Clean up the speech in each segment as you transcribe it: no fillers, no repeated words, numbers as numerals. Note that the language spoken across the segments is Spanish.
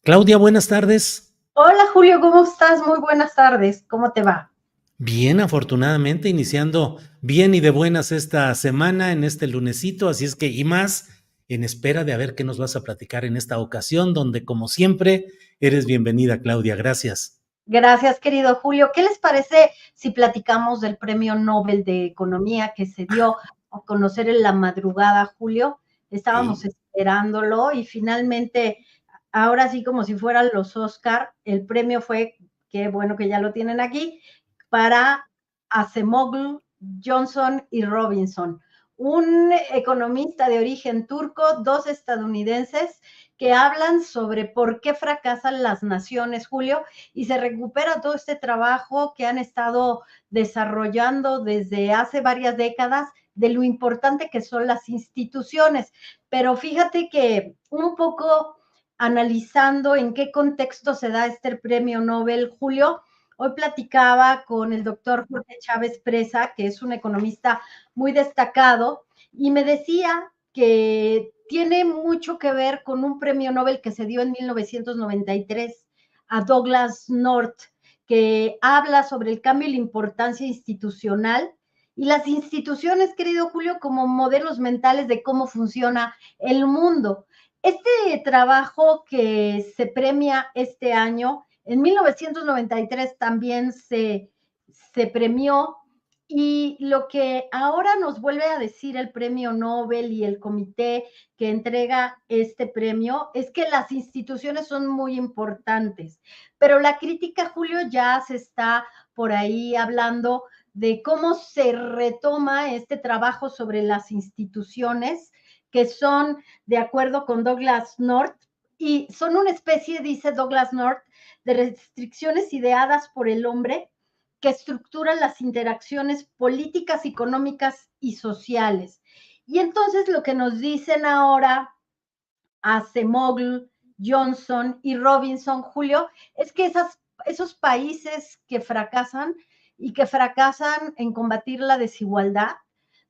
Claudia, buenas tardes. Hola Julio, ¿cómo estás? Muy buenas tardes. ¿Cómo te va? Bien, afortunadamente, iniciando bien y de buenas esta semana, en este lunesito, así es que, y más, en espera de a ver qué nos vas a platicar en esta ocasión, donde, como siempre, eres bienvenida, Claudia. Gracias. Gracias, querido Julio. ¿Qué les parece si platicamos del Premio Nobel de Economía que se dio a conocer en la madrugada, Julio? Estábamos Sí. esperándolo y finalmente, ahora sí como si fueran los Oscar, el premio fue, qué bueno que ya lo tienen aquí, para Acemoglu, Johnson y Robinson, un economista de origen turco, dos estadounidenses que hablan sobre por qué fracasan las naciones, Julio, y se recupera todo este trabajo que han estado desarrollando desde hace varias décadas de lo importante que son las instituciones. Pero fíjate que un poco analizando en qué contexto se da este premio Nobel, Julio, hoy platicaba con el doctor Jorge Chávez Presa, que es un economista muy destacado, y me decía que tiene mucho que ver con un premio Nobel que se dio en 1993 a Douglas North, que habla sobre el cambio y la importancia institucional y las instituciones, querido Julio, como modelos mentales de cómo funciona el mundo. Este trabajo que se premia este año, en 1993 también se premió, y lo que ahora nos vuelve a decir el premio Nobel y el comité que entrega este premio es que las instituciones son muy importantes, pero la crítica, Julio, ya se está por ahí hablando de cómo se retoma este trabajo sobre las instituciones, que son, de acuerdo con Douglas North, y son una especie, dice Douglas North, de restricciones ideadas por el hombre que estructuran las interacciones políticas, económicas y sociales. Y entonces lo que nos dicen ahora Acemoglu, Johnson y Robinson, Julio, es que esos países que fracasan y que fracasan en combatir la desigualdad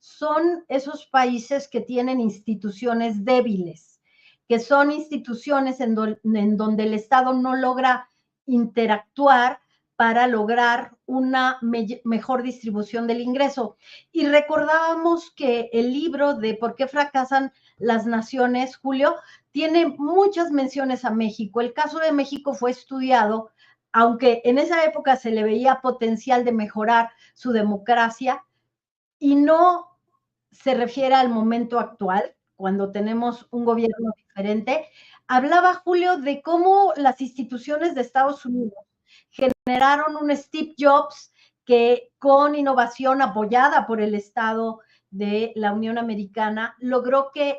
son esos países que tienen instituciones débiles, que son instituciones en donde el Estado no logra interactuar para lograr una mejor distribución del ingreso. Y recordábamos que el libro de ¿Por qué fracasan las naciones, Julio, tiene muchas menciones a México? El caso de México fue estudiado, aunque en esa época se le veía potencial de mejorar su democracia, y no se refiere al momento actual, cuando tenemos un gobierno diferente. Hablaba Julio de cómo las instituciones de Estados Unidos generaron un Steve Jobs que, con innovación apoyada por el Estado de la Unión Americana, logró que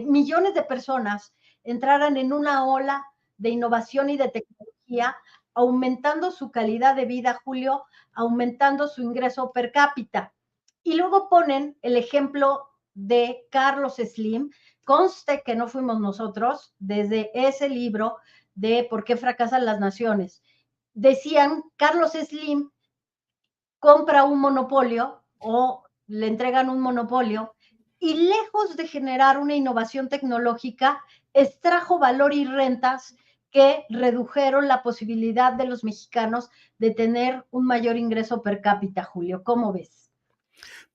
millones de personas entraran en una ola de innovación y de tecnología, aumentando su calidad de vida, Julio, aumentando su ingreso per cápita. Y luego ponen el ejemplo de Carlos Slim. Conste que no fuimos nosotros, desde ese libro de ¿Por qué fracasan las naciones? Decían, Carlos Slim compra un monopolio o le entregan un monopolio, y lejos de generar una innovación tecnológica, extrajo valor y rentas que redujeron la posibilidad de los mexicanos de tener un mayor ingreso per cápita, Julio. ¿Cómo ves?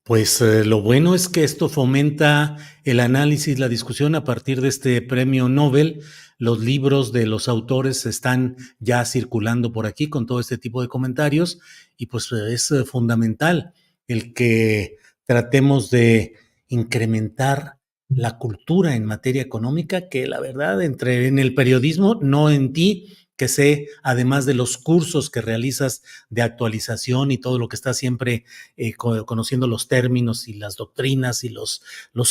Pues lo bueno es que esto fomenta el análisis, la discusión a partir de este premio Nobel. Los libros de los autores están ya circulando por aquí con todo este tipo de comentarios y pues es fundamental el que tratemos de incrementar la cultura en materia económica, que la verdad entre en el periodismo, no en ti, que sé, además de los cursos que realizas de actualización y todo lo que está siempre conociendo los términos y las doctrinas y los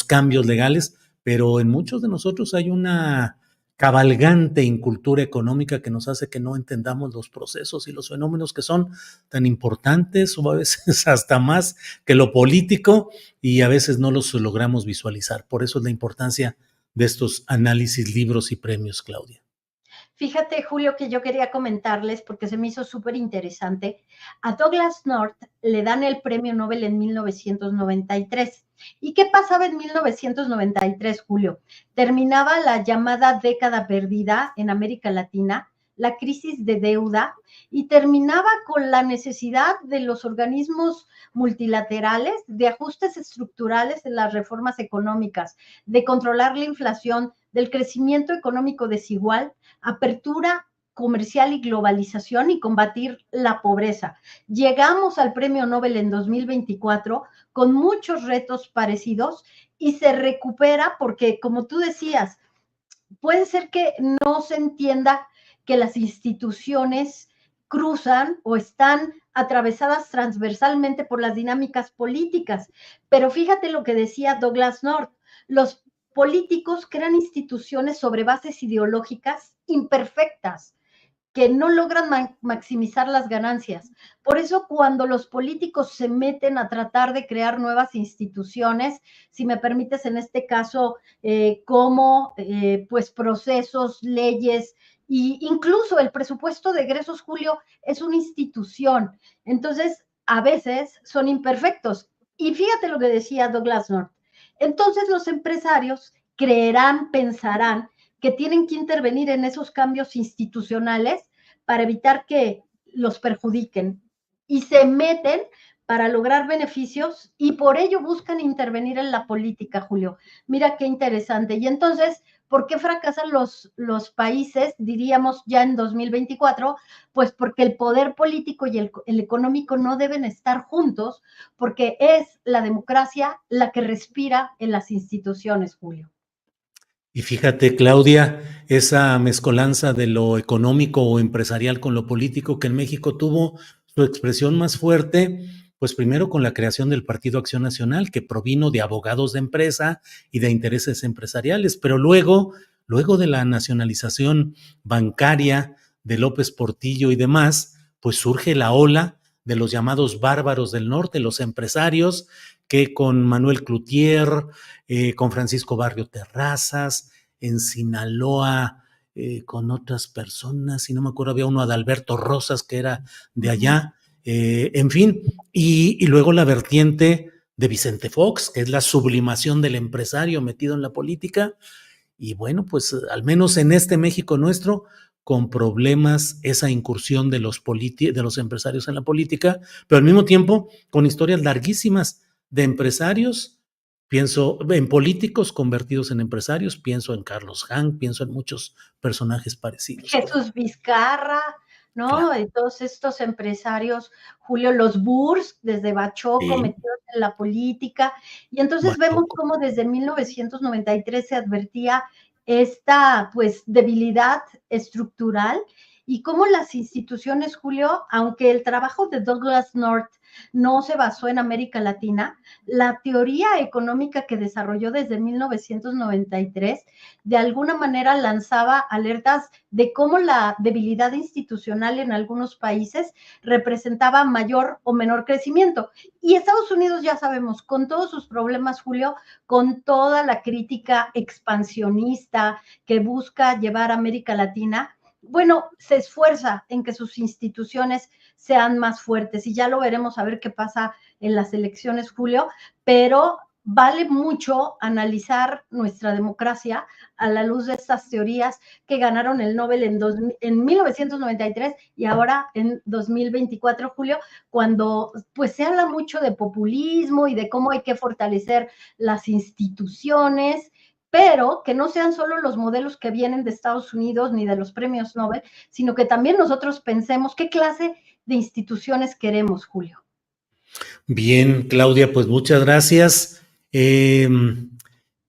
cambios legales, pero en muchos de nosotros hay una cabalgante incultura económica que nos hace que no entendamos los procesos y los fenómenos que son tan importantes o a veces hasta más que lo político y a veces no los logramos visualizar. Por eso es la importancia de estos análisis, libros y premios, Claudia. Fíjate, Julio, que yo quería comentarles, porque se me hizo súper interesante, a Douglas North le dan el premio Nobel en 1993. ¿Y qué pasaba en 1993, Julio? Terminaba la llamada década perdida en América Latina, la crisis de deuda, y terminaba con la necesidad de los organismos multilaterales de ajustes estructurales en las reformas económicas, de controlar la inflación, del crecimiento económico desigual, apertura comercial y globalización y combatir la pobreza. Llegamos al premio Nobel en 2024 con muchos retos parecidos y se recupera porque, como tú decías, puede ser que no se entienda que las instituciones cruzan o están atravesadas transversalmente por las dinámicas políticas. Pero fíjate lo que decía Douglas North, los políticos crean instituciones sobre bases ideológicas imperfectas que no logran maximizar las ganancias. Por eso cuando los políticos se meten a tratar de crear nuevas instituciones, si me permites en este caso, como pues procesos, leyes, e incluso el presupuesto de egresos, Julio, es una institución. Entonces, a veces son imperfectos. Y fíjate lo que decía Douglas North. Entonces los empresarios creerán, pensarán que tienen que intervenir en esos cambios institucionales para evitar que los perjudiquen y se meten para lograr beneficios y por ello buscan intervenir en la política, Julio. Mira qué interesante. Y entonces, ¿por qué fracasan los países, diríamos ya en 2024? Pues porque el poder político y el económico no deben estar juntos, porque es la democracia la que respira en las instituciones, Julio. Y fíjate, Claudia, esa mezcolanza de lo económico o empresarial con lo político que en México tuvo su expresión más fuerte, pues primero con la creación del Partido Acción Nacional, que provino de abogados de empresa y de intereses empresariales, pero luego de la nacionalización bancaria de López Portillo y demás, pues surge la ola de los llamados bárbaros del norte, los empresarios que con Manuel Cloutier, con Francisco Barrio Terrazas, en Sinaloa, con otras personas, si no me acuerdo, había uno Adalberto Rosas que era de allá, en fin, y luego la vertiente de Vicente Fox, que es la sublimación del empresario metido en la política, y bueno, pues al menos en este México nuestro, con problemas esa incursión de de los empresarios en la política, pero al mismo tiempo con historias larguísimas de empresarios. Pienso en políticos convertidos en empresarios, pienso en Carlos Han, pienso en muchos personajes parecidos, Claudia. Jesús Vizcarra, ¿no? Claro. Y todos estos empresarios, Julio, los Burs, desde Bachoco, Sí, metidos en la política. Y entonces vemos Bachoco. cómo desde 1993 se advertía esta, pues, debilidad estructural y cómo las instituciones, Julio, aunque el trabajo de Douglas North no se basó en América Latina, la teoría económica que desarrolló desde 1993 de alguna manera lanzaba alertas de cómo la debilidad institucional en algunos países representaba mayor o menor crecimiento. Y Estados Unidos, ya sabemos, con todos sus problemas, Julio, con toda la crítica expansionista que busca llevar a América Latina, bueno, se esfuerza en que sus instituciones sean más fuertes y ya lo veremos a ver qué pasa en las elecciones, Julio, pero vale mucho analizar nuestra democracia a la luz de estas teorías que ganaron el Nobel en 1993 y ahora en 2024, Julio, cuando pues se habla mucho de populismo y de cómo hay que fortalecer las instituciones, pero que no sean solo los modelos que vienen de Estados Unidos ni de los premios Nobel, sino que también nosotros pensemos qué clase de instituciones queremos, Julio. Bien, Claudia, pues muchas gracias. Eh,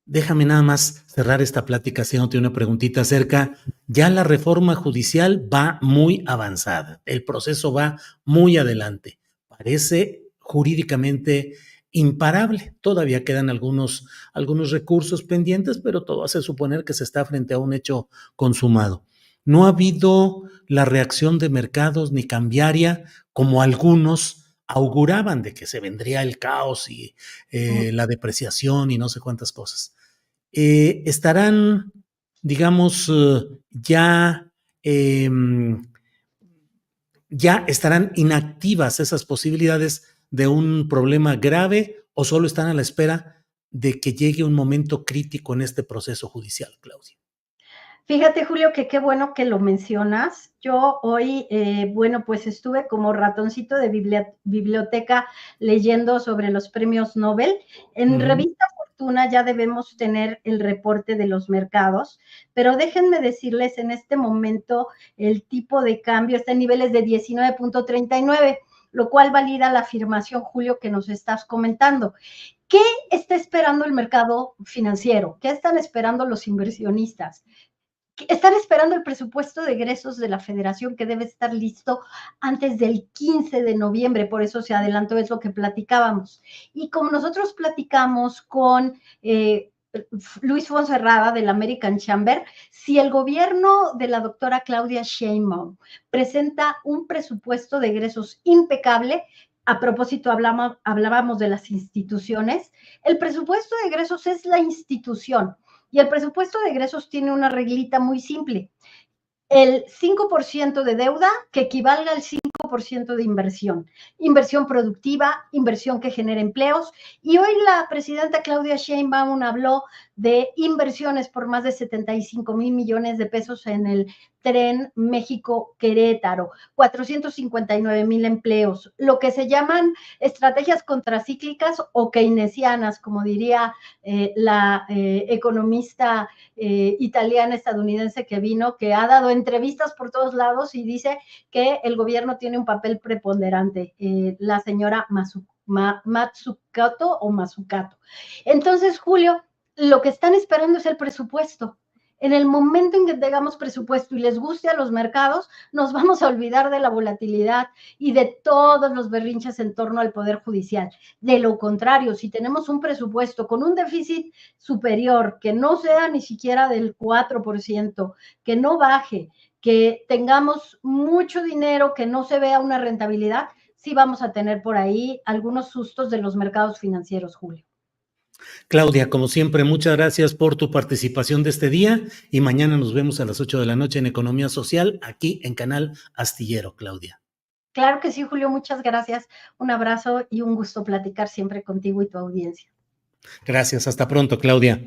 Déjame nada más cerrar esta plática haciéndote una preguntita acerca. Ya la reforma judicial va muy avanzada, el proceso va muy adelante. Parece jurídicamente imparable. Todavía quedan algunos recursos pendientes, pero todo hace suponer que se está frente a un hecho consumado. No ha habido la reacción de mercados ni cambiaria como algunos auguraban de que se vendría el caos y la depreciación y no sé cuántas cosas. Estarán, digamos, ya ¿ya estarán inactivas esas posibilidades de un problema grave o solo están a la espera de que llegue un momento crítico en este proceso judicial, Claudia? Fíjate, Julio, que qué bueno que lo mencionas. Yo hoy, bueno, pues estuve como ratoncito de biblioteca leyendo sobre los premios Nobel. En Revista Fortuna ya debemos tener el reporte de los mercados, pero déjenme decirles, en este momento el tipo de cambio está en niveles de 19.39, lo cual valida la afirmación, Julio, que nos estás comentando. ¿Qué está esperando el mercado financiero? ¿Qué están esperando los inversionistas? Están esperando el presupuesto de egresos de la federación, que debe estar listo antes del 15 de noviembre, por eso se adelantó eso que platicábamos. Y como nosotros platicamos con Luis Fonserrada del American Chamber, si el gobierno de la doctora Claudia Sheinbaum presenta un presupuesto de egresos impecable, a propósito, hablábamos de las instituciones, el presupuesto de egresos es la institución. Y el presupuesto de egresos tiene una reglita muy simple. El 5% de deuda que equivalga al 5% de inversión. Inversión productiva, inversión que genera empleos. Y hoy la presidenta Claudia Sheinbaum habló de inversiones por más de 75,000 millones de pesos en el tren México-Querétaro, 459,000 empleos, lo que se llaman estrategias contracíclicas o keynesianas, como diría la economista italiana estadounidense que vino, que ha dado entrevistas por todos lados y dice que el gobierno tiene un papel preponderante, la señora Mazzucato o Mazzucato. Entonces, Julio, lo que están esperando es el presupuesto. En el momento en que tengamos presupuesto y les guste a los mercados, nos vamos a olvidar de la volatilidad y de todos los berrinches en torno al Poder Judicial. De lo contrario, si tenemos un presupuesto con un déficit superior, que no sea ni siquiera del 4%, que no baje, que tengamos mucho dinero, que no se vea una rentabilidad, sí vamos a tener por ahí algunos sustos de los mercados financieros, Julio. Claudia, como siempre, muchas gracias por tu participación de este día y mañana nos vemos a las 8 de la noche en Economía Social, aquí en Canal Astillero, Claudia. Claro que sí, Julio, muchas gracias. Un abrazo y un gusto platicar siempre contigo y tu audiencia. Gracias, hasta pronto, Claudia.